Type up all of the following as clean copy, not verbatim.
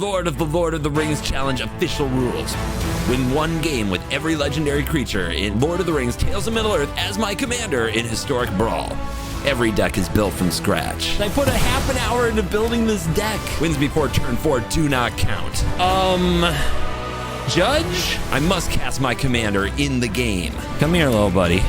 Lord of the Rings Challenge official rules. Win one game with every legendary creature in Lord of the Rings Tales of Middle-earth as my commander in Historic Brawl. Every deck is built from scratch. I put a half an hour into building this deck. Wins before turn 4 do not count. Judge? I must cast my commander in the game. Come here, little buddy.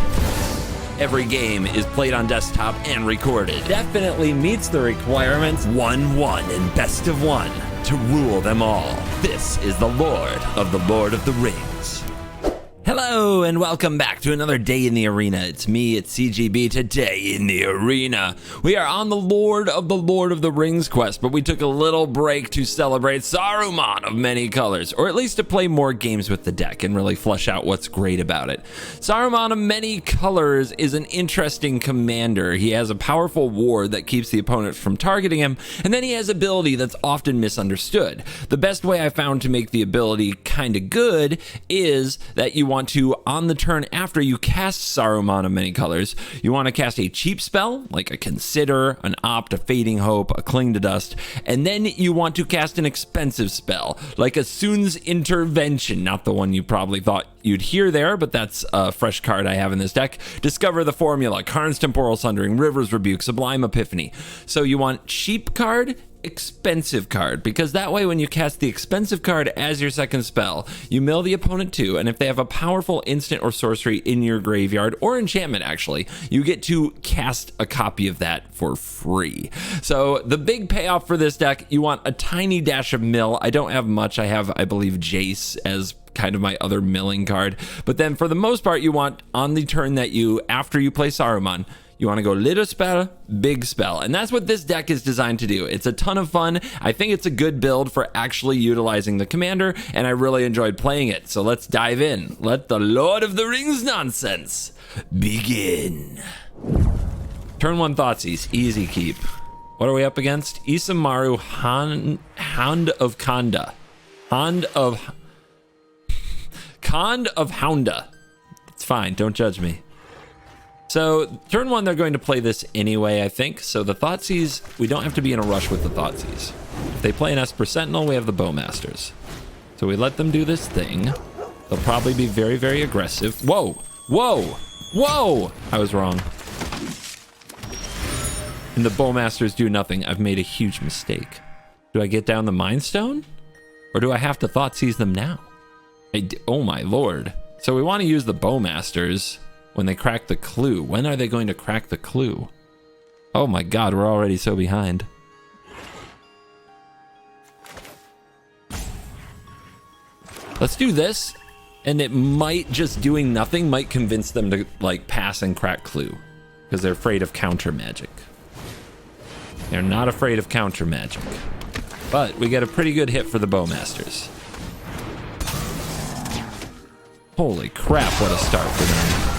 Every game is played on desktop and recorded. Definitely meets the requirements 1-1 and best of 1 to rule them all. This is the Lord of the Rings. Hello and welcome back to another day in the arena. It's me, it's CGB. Today in the arena, we are on the Lord of the Rings quest, but we took a little break to celebrate Saruman of many colors, or at least to play more games with the deck and really flesh out what's great about it. Saruman of many colors is an interesting commander. He has a powerful ward that keeps the opponent from targeting him, and then he has ability that's often misunderstood. The best way I found to make the ability kind of good is that you want to, on the turn after you cast Saruman of many colors, you want to cast a cheap spell like a Consider, an Opt, a Fading Hope, a Cling to Dust, and then you want to cast an expensive spell like a Soon's Intervention, not the one you probably thought you'd hear there, but that's a fresh card I have in this deck. Discover the Formula, Karn's Temporal Sundering, River's Rebuke, Sublime Epiphany. So you want cheap card, expensive card, because that way when you cast the expensive card as your second spell, you mill the opponent 2, and if they have a powerful instant or sorcery in your graveyard, or enchantment actually, you get to cast a copy of that for free. So the big payoff for this deck, you want a tiny dash of mill. I don't have much. I have, I believe, Jace as kind of my other milling card, but then for the most part, you want on the turn that you, after you play Saruman, you want to go little spell, big spell. And that's what this deck is designed to do. It's a ton of fun. I think it's a good build for actually utilizing the commander, and I really enjoyed playing it. So let's dive in. Let the Lord of the Rings nonsense begin. Turn 1 Thoughtseize, easy keep. What are we up against? Isamaru Hound of Khanda. Khand of Hounda. It's fine, don't judge me. So turn 1, they're going to play this anyway, I think. So the Thoughtseize, we don't have to be in a rush with the Thoughtseize. If they play an Esper Sentinel, we have the Bowmasters. So we let them do this thing. They'll probably be very, very aggressive. Whoa, whoa, whoa! I was wrong. And the Bowmasters do nothing. I've made a huge mistake. Do I get down the Mind Stone? Or do I have to Thoughtseize them now? Oh my lord. So we want to use the Bowmasters when they crack the clue. When are they going to crack the clue? Oh my god, we're already so behind. Let's do this, and it might, just doing nothing might convince them to like pass and crack clue, because they're afraid of counter magic. They're not afraid of counter magic. But we get a pretty good hit for the Bowmasters. Holy crap, what a start for them.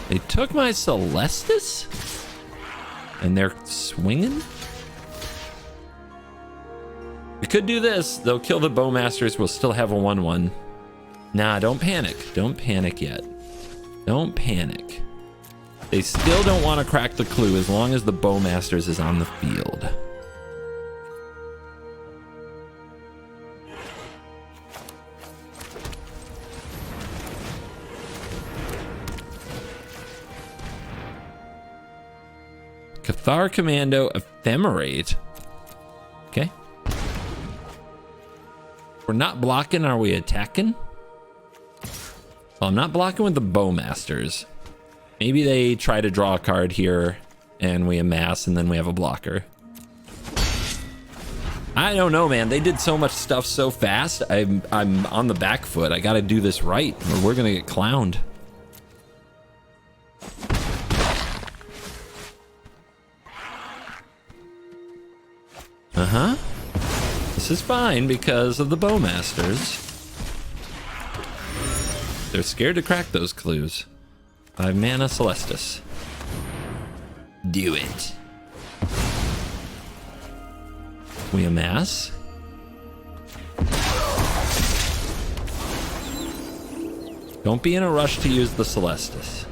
They took my Celestis? And they're swinging? We could do this. They'll kill the Bowmasters. We'll still have a 1-1. Nah, don't panic. Don't panic yet. Don't panic. They still don't want to crack the clue as long as the Bowmasters is on the field. Cathar Commando Ephemerate. Okay. We're not blocking, are we attacking? Well, I'm not blocking with the Bowmasters. Maybe they try to draw a card here and we amass and then we have a blocker. I don't know, man. They did so much stuff so fast. I'm on the back foot. I gotta do this right or we're gonna get clowned. Uh-huh. This is fine because of the Bowmasters. They're scared to crack those clues. 5 mana Celestis. Do it. We amass. Don't be in a rush to use the Celestis.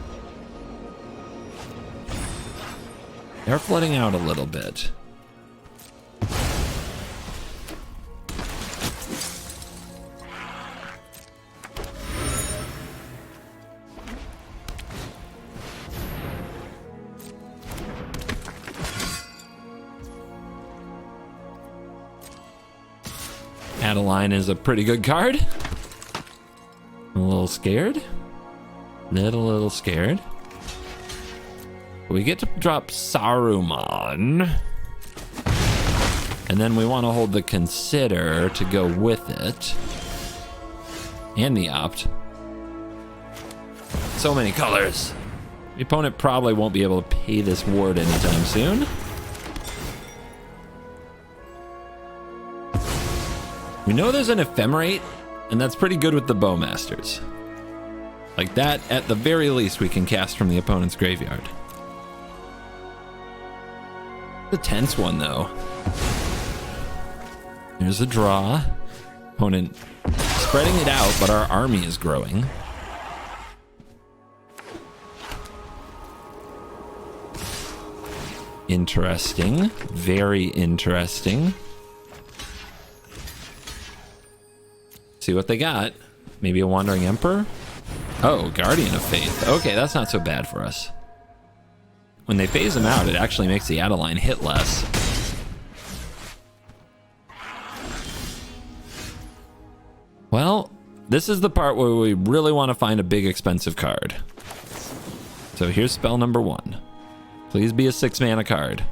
They're flooding out a little bit. Adeline is a pretty good card. I'm a little scared. Little scared. We get to drop Saruman. And then we want to hold the Consider to go with it. And the Opt. So many colors. The opponent probably won't be able to pay this ward anytime soon. We know there's an Ephemerate, and that's pretty good with the Bowmasters. Like that, at the very least, we can cast from the opponent's graveyard. The tense one, though. There's a draw. Opponent spreading it out, but our army is growing. Interesting. Very interesting. See what they got. Maybe a Wandering Emperor? Oh, Guardian of Faith. Okay, that's not so bad for us. When they phase them out, it actually makes the Adeline hit less. Well, this is the part where we really want to find a big expensive card. So here's spell number 1. Please be a 6-mana card.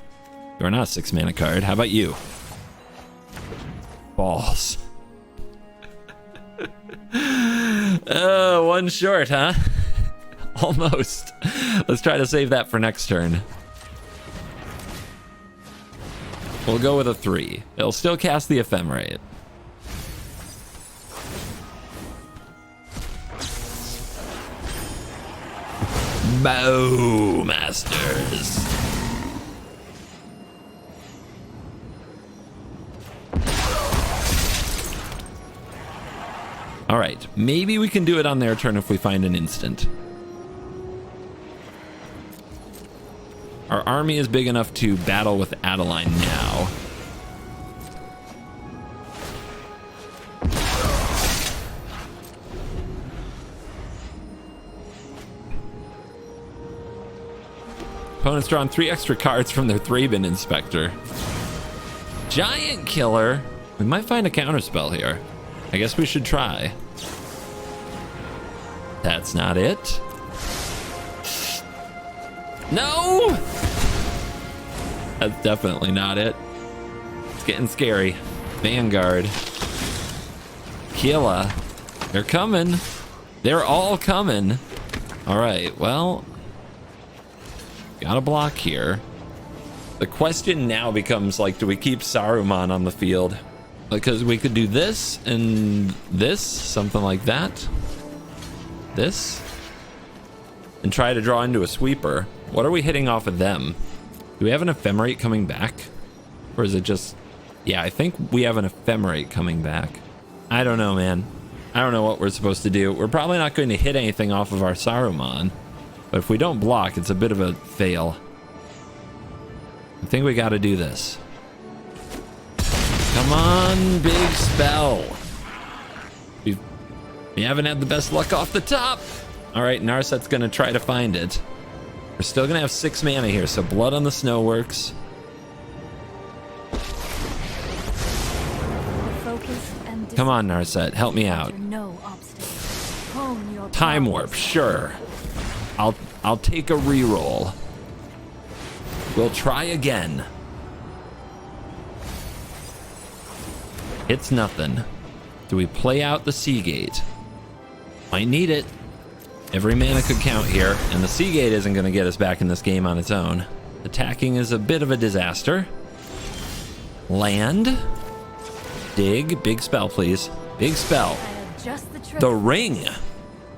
You're not a 6-mana card. How about you? Balls. One short, huh? Almost. Let's try to save that for next turn. We'll go with a 3. It'll still cast the Ephemerate. Bowmasters. All right, maybe we can do it on their turn if we find an instant. Our army is big enough to battle with Adeline now. Opponent's drawn 3 extra cards from their Thraben Inspector. Giant Killer. We might find a counterspell here. I guess we should try. That's not it. No! That's definitely not it. It's getting scary. Vanguard. Killa. They're coming. They're all coming. All right, well, got a block here. The question now becomes, like, do we keep Saruman on the field? Because we could do this and this, something like that. This. And try to draw into a sweeper. What are we hitting off of them? Do we have an Ephemerate coming back? Or is it just... Yeah, I think we have an Ephemerate coming back. I don't know, man. I don't know what we're supposed to do. We're probably not going to hit anything off of our Saruman. But if we don't block, it's a bit of a fail. I think we got to do this. Come on, big spell. We haven't had the best luck off the top. All right, Narset's going to try to find it. We're still going to have 6 mana here, so Blood on the Snow works. Come on, Narset, help me out. Time Warp, sure. I'll take a reroll. We'll try again. It's nothing. Do we play out the Seagate? Might need it. Every mana could count here, and the Seagate isn't going to get us back in this game on its own. Attacking is a bit of a disaster. Land. Dig. Big spell, please. Big spell. The Ring.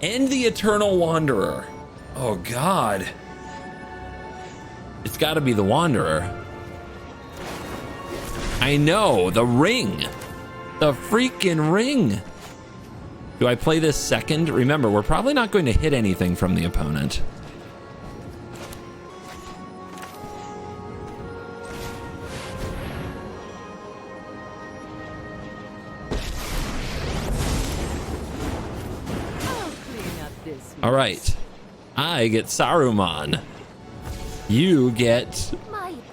And the Eternal Wanderer. Oh, God. It's got to be the Wanderer. I know. The Ring. The freaking Ring. Do I play this second? Remember, we're probably not going to hit anything from the opponent. All right. I get Saruman. You get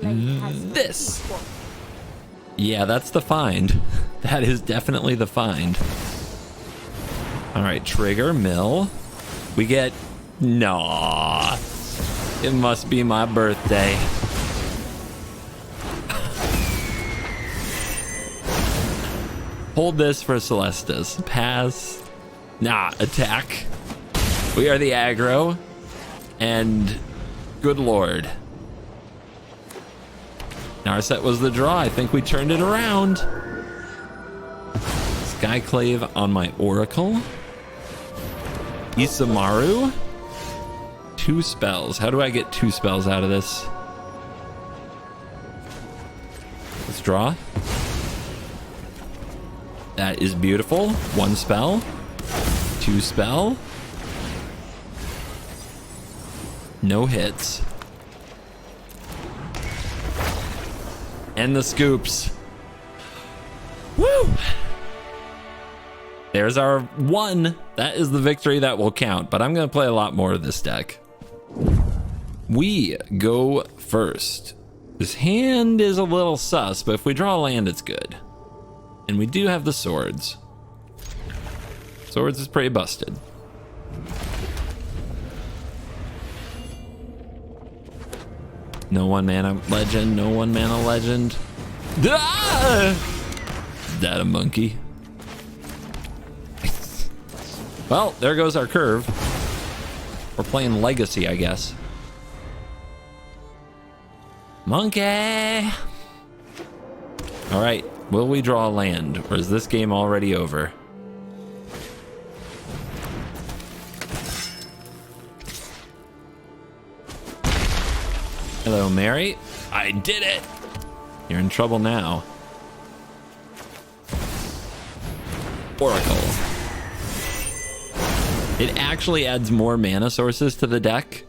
this. Yeah, that's the find. That is definitely the find. All right, trigger, mill. We get... Nah. It must be my birthday. Hold this for Celestis. Pass. Nah, attack. We are the aggro. And good lord. Narset was the draw. I think we turned it around. Skyclave on my Oracle. Isamaru. 2 spells. How do I get 2 spells out of this? Let's draw. That is beautiful. 1 spell. 2 spell. No hits. And the scoops. Woo! There's our 1. That is the victory that will count, but I'm going to play a lot more of this deck. We go first. This hand is a little sus, but if we draw a land, it's good. And we do have the swords. Swords is pretty busted. No 1-mana legend, no 1-mana legend. Ah! Is that a monkey? Well, there goes our curve. We're playing Legacy, I guess. Monkey! All right, will we draw a land, or is this game already over? Hello, Mary. I did it! You're in trouble now. Oracle. It actually adds more mana sources to the deck.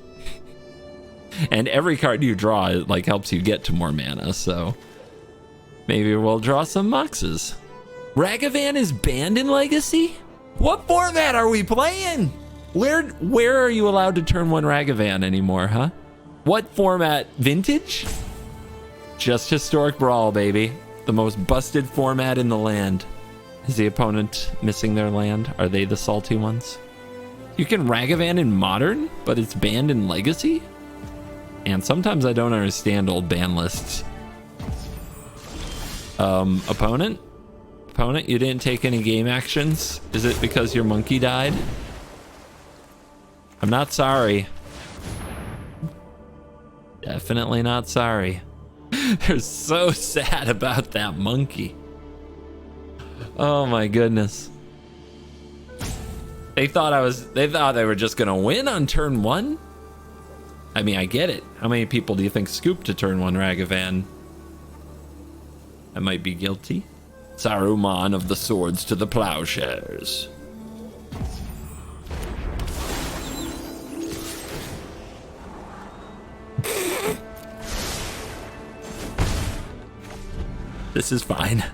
And every card you draw, it like helps you get to more mana, so maybe we'll draw some Moxes. Ragavan is banned in Legacy? What format are we playing? Where are you allowed to turn 1 Ragavan anymore, huh? What format? Vintage? Just Historic Brawl, baby. The most busted format in the land. Is the opponent missing their land? Are they the salty ones? You can Ragavan in Modern, but it's banned in Legacy? And sometimes I don't understand old ban lists. Opponent? Opponent, you didn't take any game actions? Is it because your monkey died? I'm not sorry. Definitely not sorry. They're so sad about that monkey. Oh my goodness. They thought they were just gonna win on turn 1? I mean, I get it. How many people do you think scooped to turn 1 Ragavan? I might be guilty. Saruman of the swords to the plowshares. This is fine.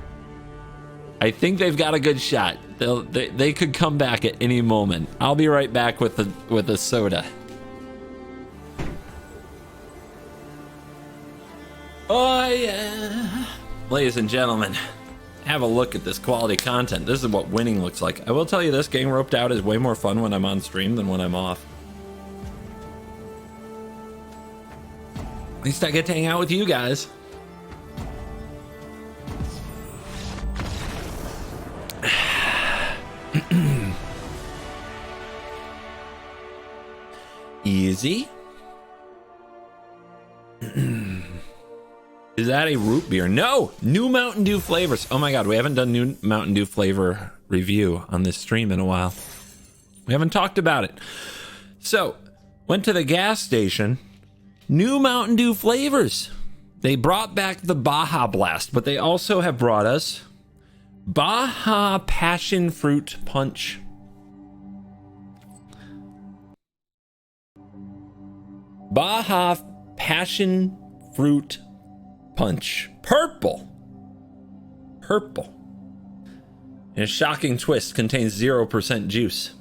I think they've got a good shot. They could come back at any moment. I'll be right back with a soda. Oh yeah. Ladies and gentlemen, have a look at this quality content. This is what winning looks like. I will tell you this, getting roped out is way more fun when I'm on stream than when I'm off. At least I get to hang out with you guys. Easy. Is that a root beer? No! New Mountain Dew flavors. Oh my god, we haven't done new Mountain Dew flavor review on this stream in a while. We haven't talked about it. So, went to the gas station. New Mountain Dew flavors. They brought back the Baja Blast, but they also have brought us Baja Passion Fruit Punch. Baja Passion Fruit Punch. Purple. In a shocking twist, contains 0% juice.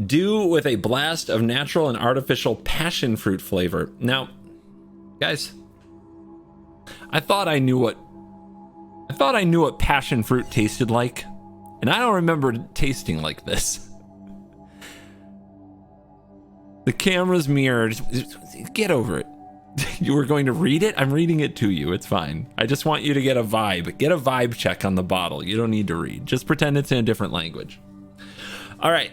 do with a blast of natural and artificial passion fruit flavor. Now, guys, I thought I knew what passion fruit tasted like, and I don't remember it tasting like this. The camera's mirrored. Get over it. You were going to read it? I'm reading it to you. It's fine. I just want you to get a vibe. Get a vibe check on the bottle. You don't need to read. Just pretend it's in a different language. All right.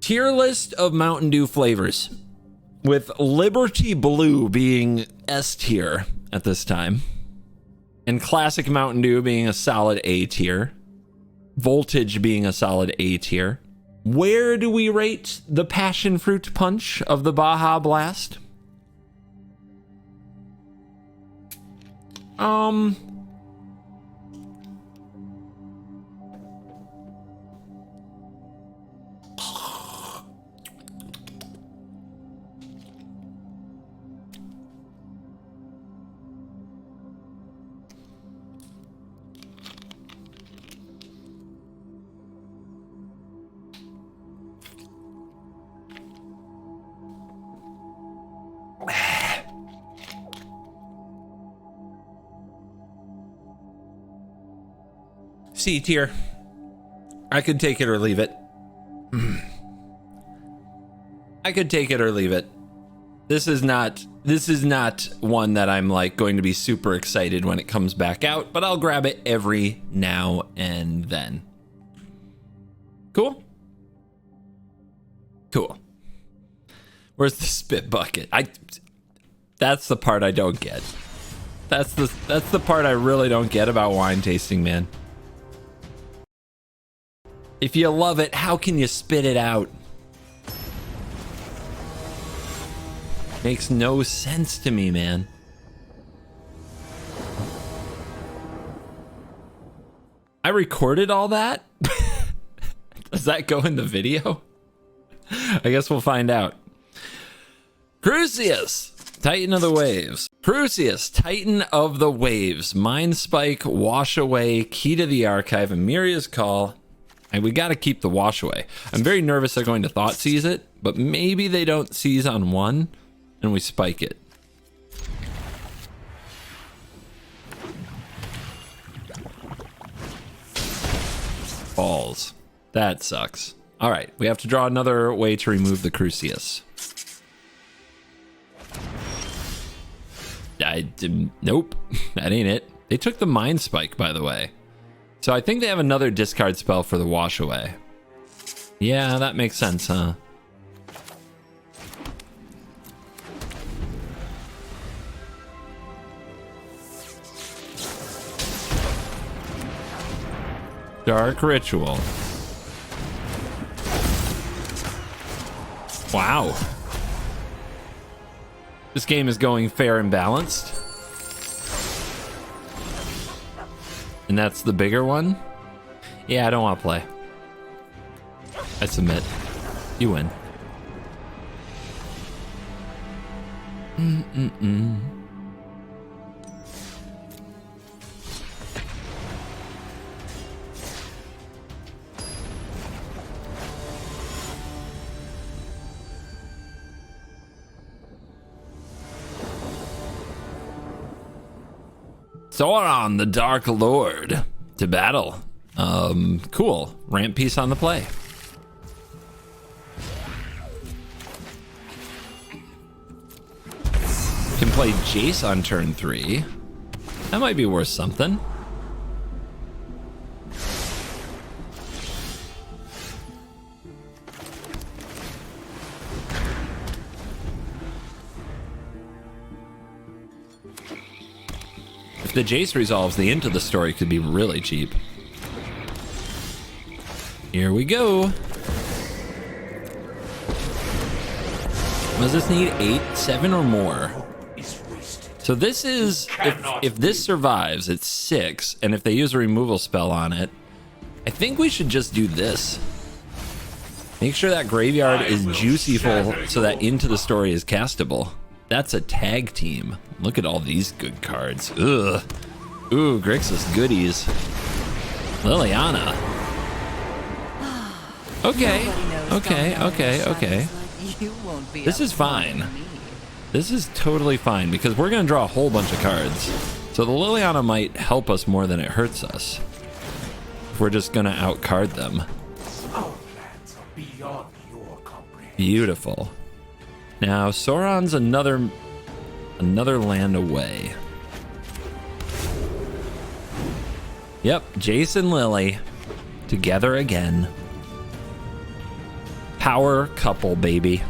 Tier list of Mountain Dew flavors, with Liberty Blue being S tier at this time, and Classic Mountain Dew being a solid A tier, Voltage being a solid A tier. Where do we rate the passion fruit punch of the Baja Blast? C tier. I could take it or leave it. I could take it or leave it. This is not one that I'm like going to be super excited when it comes back out, but I'll grab it every now and then. Cool? Cool. Where's the spit bucket? That's the part I don't get. That's the part I really don't get about wine tasting, man. If you love it, how can you spit it out? Makes no sense to me, man. I recorded all that? Does that go in the video? I guess we'll find out. Crucius, Titan of the Waves. Crucius, Titan of the Waves. Mind Spike, Wash Away, Key to the Archive, Amiria's Call. And we got to keep the Wash Away. I'm very nervous they're going to Thought Seize it, but maybe they don't seize on one and we spike it. Balls. That sucks. All right, we have to draw another way to remove the Crucius. Nope, that ain't it. They took the Mind Spike, by the way. So I think they have another discard spell for the Wash Away. Yeah, that makes sense, huh? Dark Ritual. Wow. This game is going fair and balanced. And that's the bigger one? Yeah, I don't want to play. I submit. You win. Sauron, the Dark Lord, to battle. Cool. Ramp piece on the play. Can play Jace on turn 3. That might be worth something. If the Jace resolves, the Into the Story could be really cheap. Here we go. Does this need 8, 7 or more? So this is, if this survives, it's 6, and if they use a removal spell on it, I think we should just do this. Make sure that graveyard is juicy full so that Into the Story is castable. That's a tag team. Look at all these good cards. Ugh. Ooh, Grixis goodies. Liliana. Okay. Nobody knows Okay. Colorado Okay. Shadows Okay. like you won't be This is fine. outflanking me. This is totally fine because we're going to draw a whole bunch of cards. So the Liliana might help us more than it hurts us. If we're just going to outcard them. Our plans are beyond your comprehension. Beautiful. Now Sauron's another land away. Yep, Jace and Lily together again. Power couple, baby.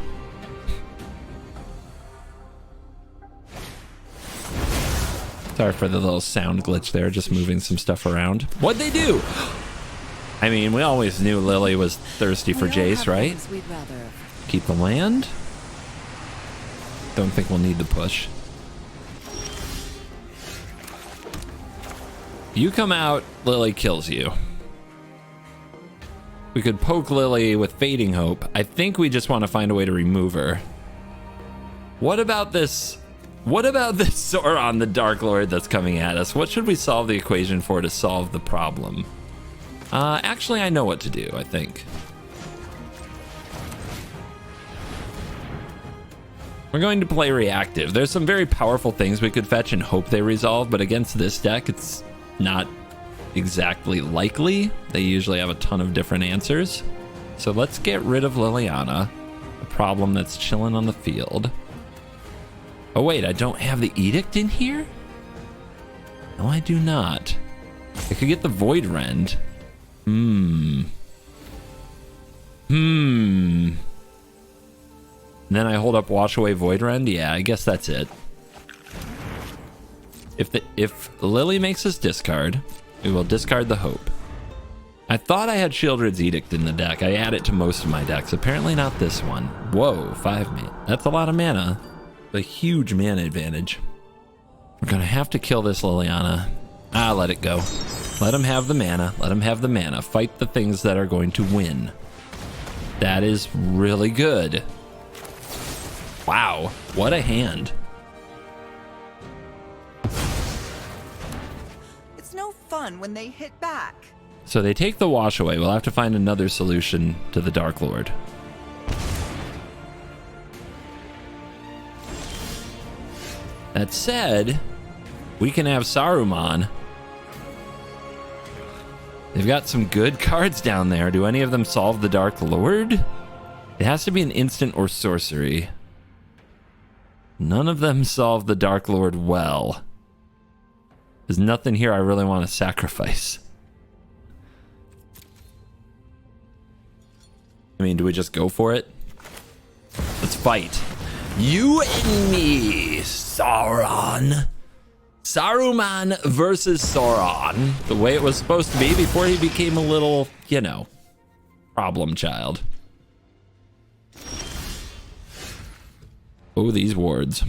Sorry for the little sound glitch there, just moving some stuff around. What'd they do? I mean, we always knew Lily was thirsty for We all Jace, have right? things we'd rather have. Keep the land. Don't think we'll need to push. You come out, Lily kills you. We could poke Lily with Fading Hope. I think we just want to find a way to remove her. What about this? What about this Sauron, the Dark Lord that's coming at us? What should we solve the equation for to solve the problem? Actually, I know what to do, I think. We're going to play reactive. There's some very powerful things we could fetch and hope they resolve, but against this deck, it's not exactly likely. They usually have a ton of different answers. So let's get rid of Liliana, a problem that's chilling on the field. Oh wait, I don't have the edict in here? No, I do not. I could get the Void Rend. And then I hold up Wash Away Void Rend. Yeah, I guess that's it. If Lily makes us discard, we will discard the Hope. I thought I had Shieldred's Edict in the deck. I add it to most of my decks. Apparently not this one. Whoa, 5 mana. That's a lot of mana. A huge mana advantage. We're gonna have to kill this Liliana. Let it go. Let him have the mana. Let him have the mana. Fight the things that are going to win. That is really good. Wow, what a hand. It's no fun when they hit back. So they take the Wash Away. We'll have to find another solution to the Dark Lord. That said, we can have Saruman. They've got some good cards down there. Do any of them solve the Dark Lord? It has to be an instant or sorcery. None of them solve the Dark Lord well. There's nothing here I really want to sacrifice. I mean, do we just go for it? Let's fight. You and me, Sauron. Saruman versus Sauron. The way it was supposed to be before he became a little, you know, problem child. Oh, these wards.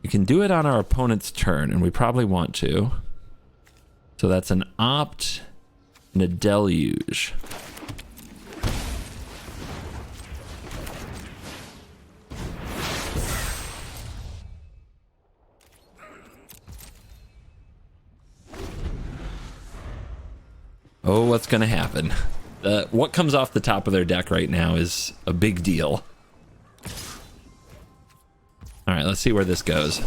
We can do it on our opponent's turn, and we probably want to. So that's an opt and a deluge. Oh, what's going to happen? What comes off the top of their deck right now is a big deal. All right, let's see where this goes.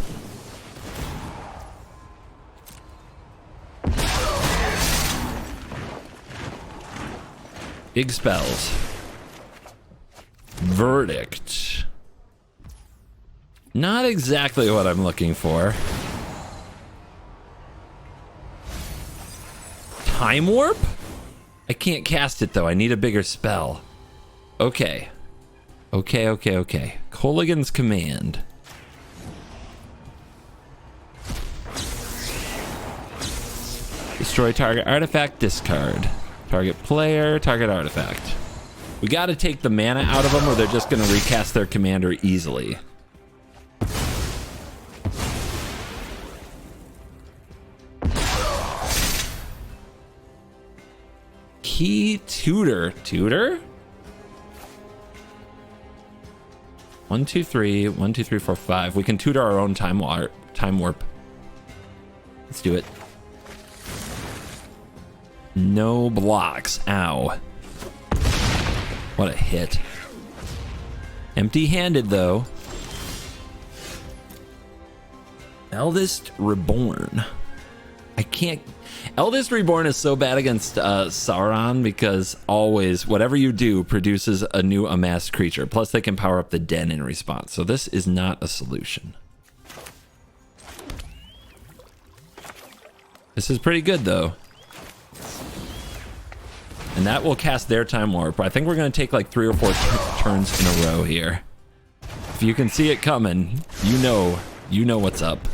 Big spells. Verdict. Not exactly what I'm looking for. Time Warp? I can't cast it though. I need a bigger spell. Okay. Okay. Colligan's Command. Destroy target artifact, discard. Target player, target artifact. We got to take the mana out of them or they're just going to recast their commander easily. Key Tutor. Tutor? 1, 2, 3. 1, 2, 3, 4, 5. We can tutor our own time warp. Let's do it. No blocks. Ow. What a hit. Empty-handed, though. Eldest Reborn. I can't... Eldest Reborn is so bad against Sauron because always, whatever you do produces a new amassed creature. Plus, they can power up the den in response. So this is not a solution. This is pretty good, though. And that will cast their Time Warp. I think we're going to take like 3 or 4 turns in a row here. If you can see it coming, you know what's up.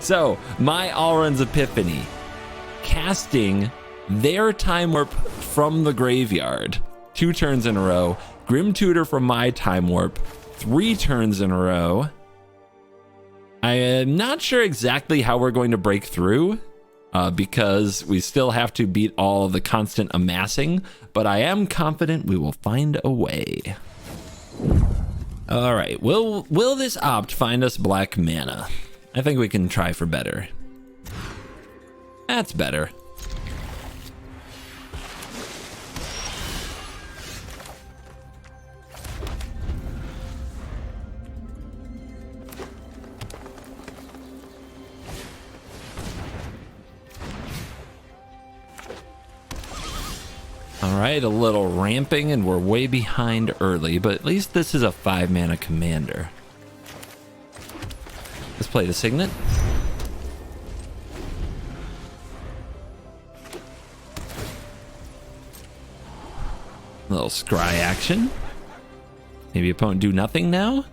So, my Alrund's Epiphany. Casting their Time Warp from the graveyard. 2 turns in a row. Grim Tutor from my Time Warp. 3 turns in a row. I am not sure exactly how we're going to break through. Because we still have to beat all of the constant amassing. But I am confident we will find a way. Alright, will this opt find us black mana? I think we can try for better. That's better. All right, a little ramping and we're way behind early, but at least this is a 5-mana commander. Let's play the Signet. A little scry action. Maybe opponent do nothing now?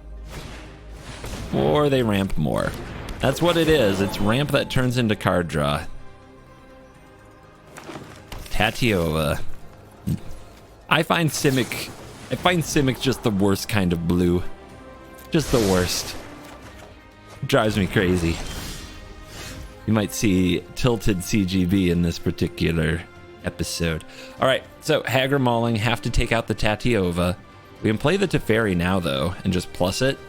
Or they ramp more. That's what it is. It's ramp that turns into card draw. Tatiova. I find Simic just the worst kind of blue. Just the worst. Drives me crazy. You might see tilted CGB in this particular episode. All right, so Haggard Mauling, have to take out the Tatiova. We can play the Teferi now, though, and just plus it.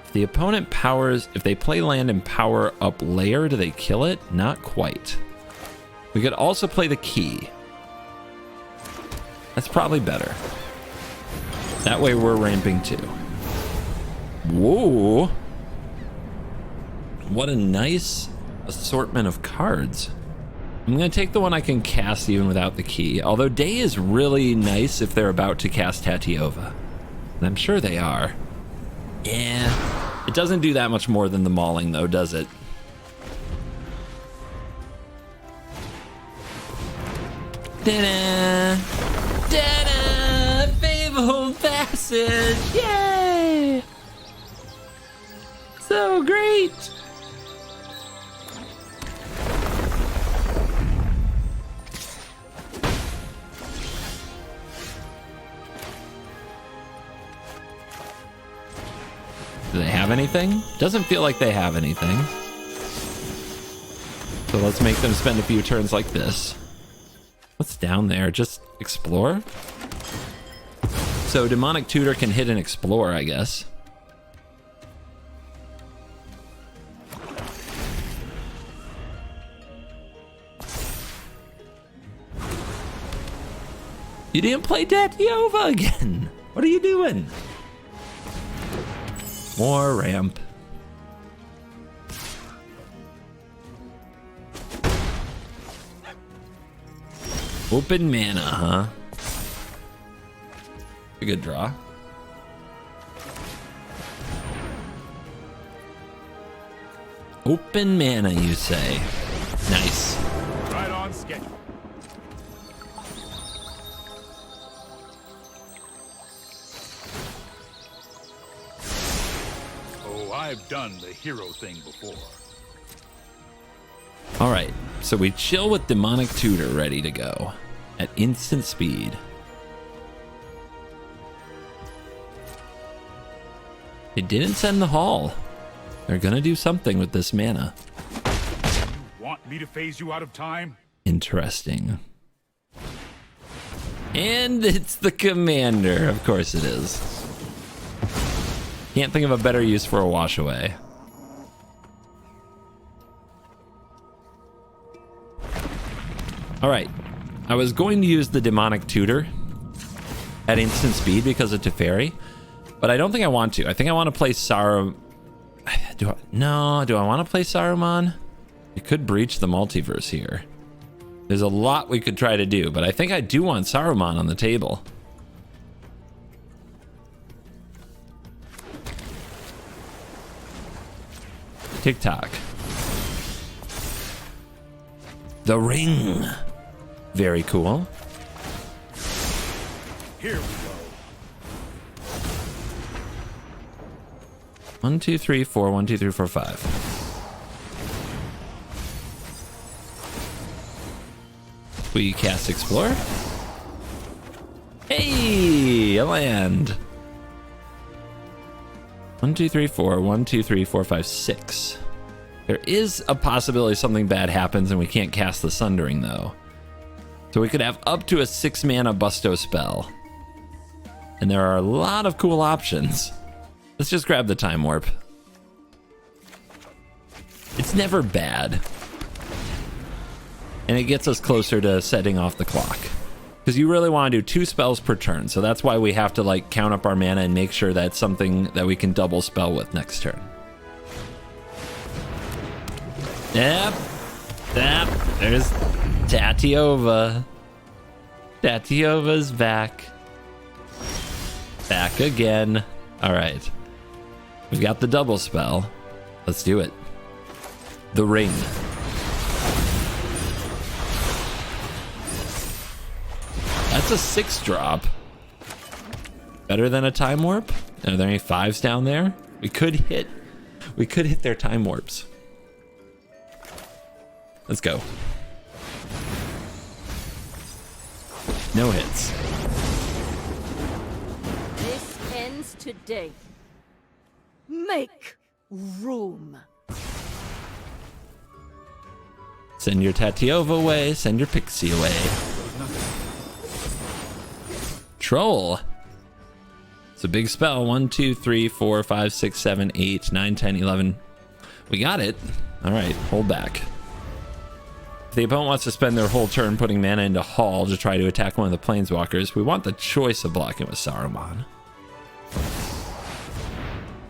If the opponent powers, if they play land and power up layer, do they kill it? Not quite. We could also play the Key. That's probably better. That way we're ramping too. Whoa. What a nice assortment of cards. I'm going to take the one I can cast even without the Key. Although Day is really nice if they're about to cast Tatiova. And I'm sure they are. Yeah. It doesn't do that much more than the Mauling though, does it? Ta-da! Ta-da! Fabled Passage! Yay! So great! Do they have anything? Doesn't feel like they have anything. So let's make them spend a few turns like this. What's down there? Just explore? So Demonic Tutor can hit and explore, I guess. You didn't play Tatiova again. What are you doing? More ramp. Open mana, huh? A good draw. Open mana, you say? Nice. Right on schedule. Oh, I've done the hero thing before. All right, so we chill with Demonic Tutor ready to go at instant speed. They didn't send the Hall. They're gonna do something with this mana. You want me to phase you out of time? Interesting. And it's the Commander. Of course it is. Can't think of a better use for a wash away. All right. I was going to use the Demonic Tutor at instant speed because of Teferi, but I don't think I want to. I think I want to play Saruman. Do I want to play Saruman? We could breach the multiverse here. There's a lot we could try to do, but I think I do want Saruman on the table. TikTok. The ring. Very cool. Here we go. 1, 2, 3, 4. 1, 2, 3, 4, 5. We cast Explore. Hey, a land. 1, 2, 3, 4. 1, 2, 3, 4, 5, 6. There is a possibility something bad happens and we can't cast the Sundering though. So we could have up to a 6 mana Busto spell. And there are a lot of cool options. Let's just grab the Time Warp. It's never bad. And it gets us closer to setting off the clock. Because you really want to do 2 spells per turn. So that's why we have to like count up our mana and make sure that's something that we can double spell with next turn. Yep. Yep. There's Tatiova. Tatiova's back. Back again. All right. We've got the double spell. Let's do it. The ring. That's a 6-drop. Better than a Time Warp. Are there any 5s down there? We could hit their Time Warps. Let's go. No hits. This ends today. Make room. Send your Tatiova away. Send your Pixie away. Troll. It's a big spell. 1, 2, 3, 4, 5, 6, 7, 8, 9, 10, 11. We got it. All right, hold back. If the opponent wants to spend their whole turn putting mana into Hall to try to attack one of the Planeswalkers, we want the choice of blocking with Saruman.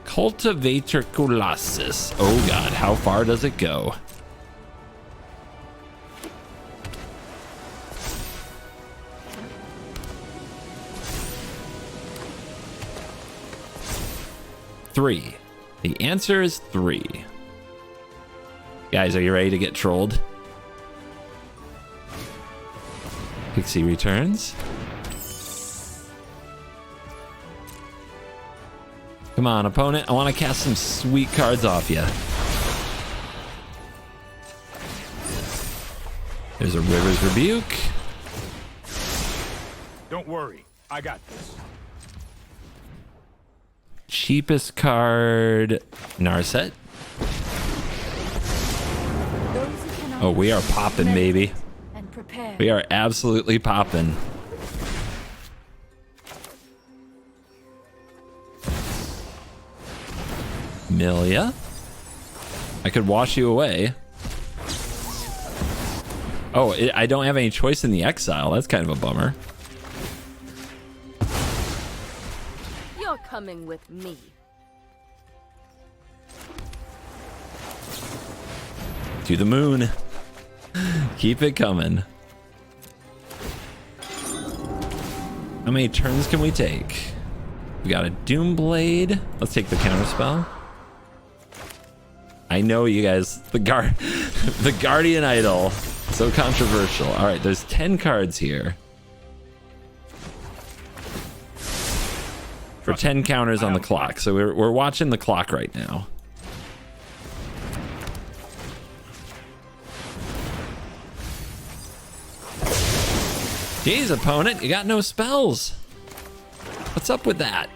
Cultivator Colossus. Oh god, how far does it go? Three. The answer is 3. Guys, are you ready to get trolled? Pixie returns. Come on, opponent. I want to cast some sweet cards off you. There's a River's Rebuke. Don't worry, I got this. Cheapest card, Narset. Oh, we are popping, baby. We are absolutely popping. Milia. I could wash you away. Oh, I don't have any choice in the exile. That's kind of a bummer. You're coming with me. To the moon. Keep it coming. How many turns can we take? We got a Doomblade. Let's take the counterspell. I know you guys, the Guardian Idol. So controversial. All right, there's 10 cards here. For 10 counters on the clock. So we're watching the clock right now. Jeez, opponent, you got no spells. What's up with that?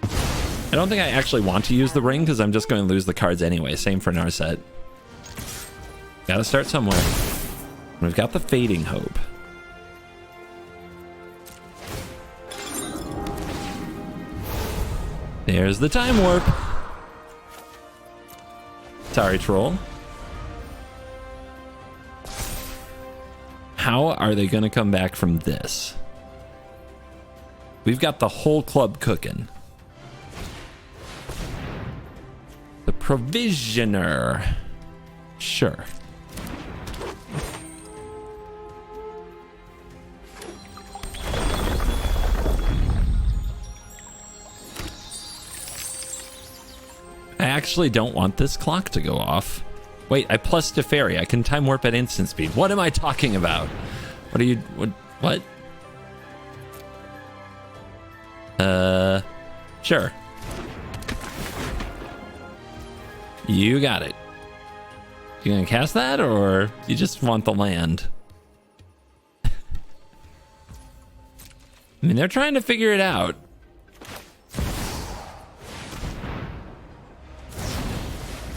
I don't think I actually want to use the ring because I'm just going to lose the cards anyway. Same for Narset. Gotta start somewhere. We've got the Fading Hope. There's the Time Warp. Sorry, troll. how are they going to come back from this? We've got the whole club cooking. The provisioner. Sure. I actually don't want this clock to go off. Wait, I plus Teferi. I can time warp at instant speed. What am I talking about? What are you... What? Sure. You got it. You gonna cast that, or you just want the land? I mean, they're trying to figure it out.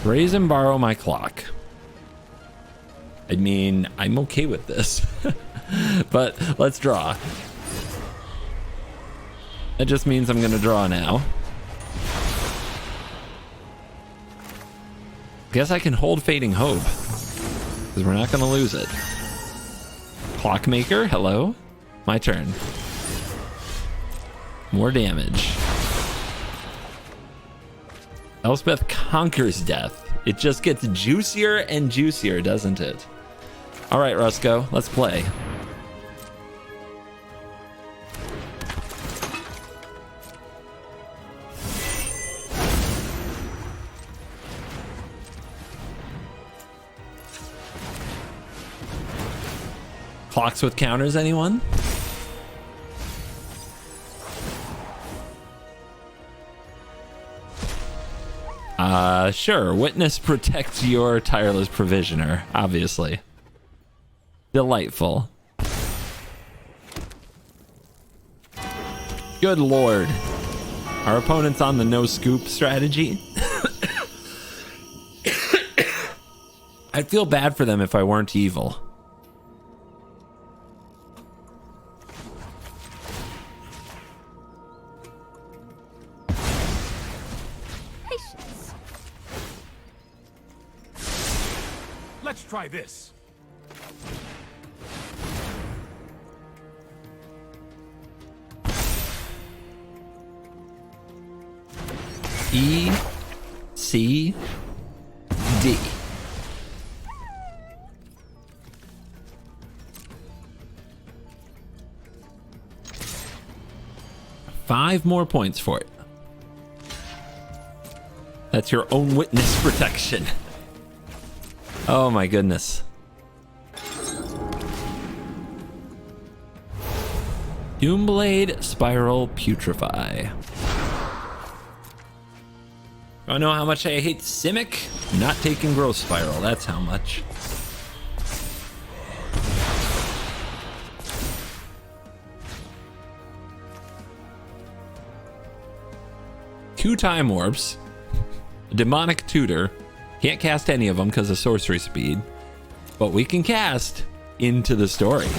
Raise and borrow my clock. I mean, I'm okay with this. But let's draw. That just means I'm gonna draw now. Guess I can hold Fading Hope, because we're not gonna lose it. Clockmaker, hello. My turn. More damage. Elspeth conquers death. It just gets juicier and juicier, doesn't it? All right, Rusko, let's play. Clocks with counters, anyone? Sure. Witness protects your tireless provisioner, obviously. Delightful. Good lord. Our opponent's on the no scoop strategy. I'd feel bad for them if I weren't evil. Let's try this. E, C, D. Five more points for it. That's your own witness protection. Oh my goodness. Doomblade, Spiral, Putrefy. I know how much I hate Simic. Not taking Growth Spiral, that's how much. Two Time Warps. A Demonic Tutor. Can't cast any of them because of sorcery speed, but we can cast Into the Story.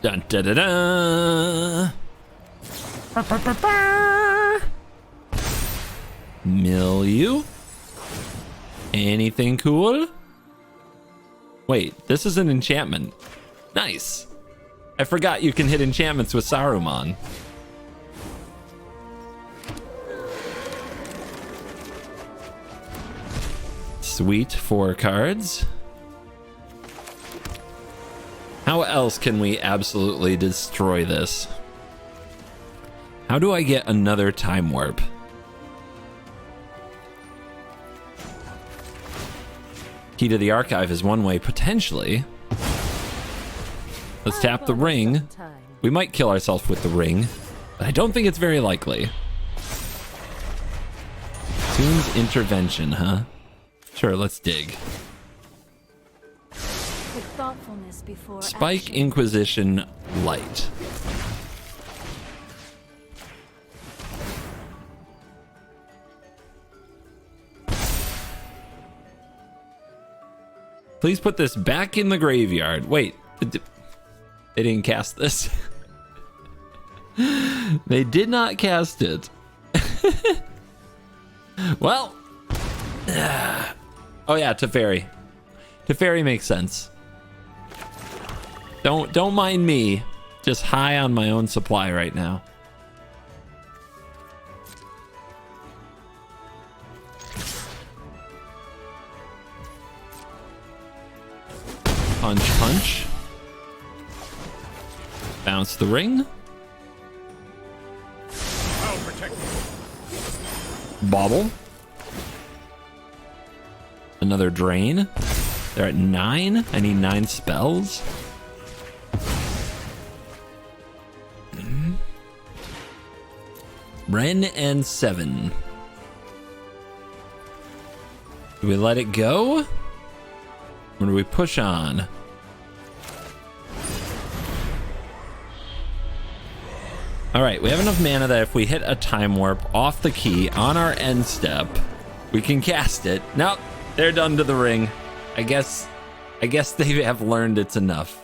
Dun da da da. Milieu. Anything cool? Wait, this is an enchantment. Nice. I forgot you can hit enchantments with Saruman. Sweet, 4 cards. How else can we absolutely destroy this? How do I get another Time Warp? Key to the Archive is one way, potentially. Let's tap the ring. We might kill ourselves with the ring, but I don't think it's very likely. Toon's Intervention, huh? Sure, let's dig. With thoughtfulness before Spike action. Inquisition Light. Please put this back in the graveyard. Wait, they didn't cast this. They did not cast it. Well, Oh yeah, Teferi. Teferi makes sense. Don't mind me. Just high on my own supply right now. Punch, punch. Bounce the ring. I'll protect you. Bobble. Another drain. They're at 9. I need 9 spells. Ren and 7. Do we let it go? Or do we push on? All right, we have enough mana that if we hit a time warp off the key on our end step, we can cast it. Nope, they're done to the ring. I guess they have learned it's enough.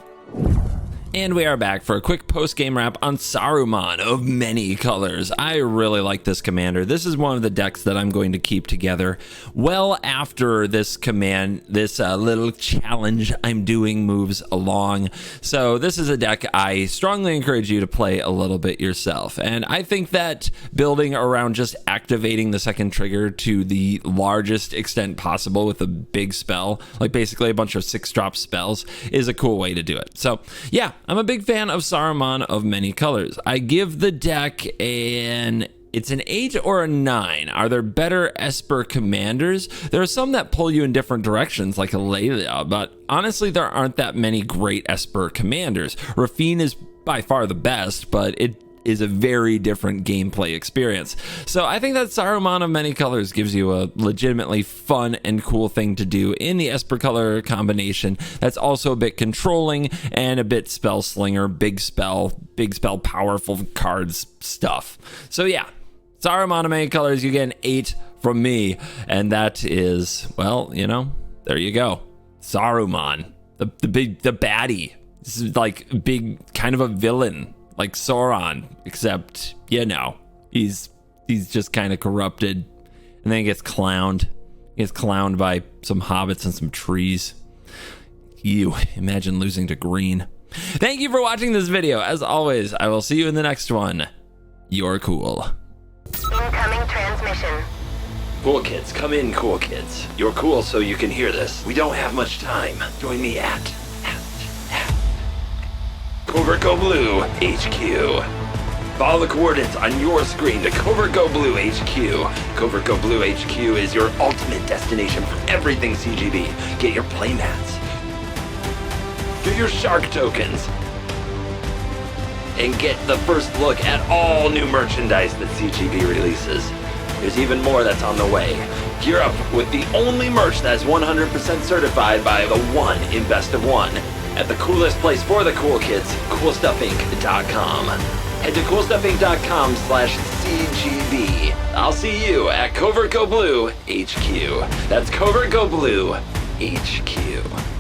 And we are back for a quick post-game wrap on Saruman of many colors. I really like this commander. This is one of the decks that I'm going to keep together well after this little challenge I'm doing moves along. So this is a deck I strongly encourage you to play a little bit yourself. And I think that building around just activating the second trigger to the largest extent possible with a big spell, like basically a bunch of 6-drop spells, is a cool way to do it. So yeah, I'm a big fan of Saruman of many colors. I give the deck it's an 8 or a 9. Are there better Esper commanders? There are some that pull you in different directions, like a Lelia, but honestly, there aren't that many great Esper commanders. Rafine is by far the best, but it is a very different gameplay experience. So I think that Saruman of many colors gives you a legitimately fun and cool thing to do in the Esper color combination that's also a bit controlling and a bit spell slinger, big spell, powerful cards stuff. So yeah, Saruman of many colors, you get an 8 from me, and that is, well, you know, there you go. Saruman, the baddie. This is like big, kind of a villain, like Sauron, except, you know, he's just kind of corrupted, and then he gets clowned. He gets clowned by some hobbits and some trees. You imagine losing to green. Thank you for watching this video. As always, I will see you in the next one. You're cool. Incoming transmission. Cool kids, come in, cool kids. You're cool, so you can hear this. We don't have much time. Join me at CovertGoBlue HQ. Follow the coordinates on your screen to CovertGoBlue HQ. CovertGoBlue HQ is your ultimate destination for everything CGB. Get your playmats. Get your shark tokens. And get the first look at all new merchandise that CGB releases. There's even more that's on the way. Gear up with the only merch that's 100% certified by the one in Best of One. At the coolest place for the cool kids, CoolStuffInc.com. Head to CoolStuffInc.com/CGB. I'll see you at CovertGoBlue HQ. That's CovertGoBlue HQ.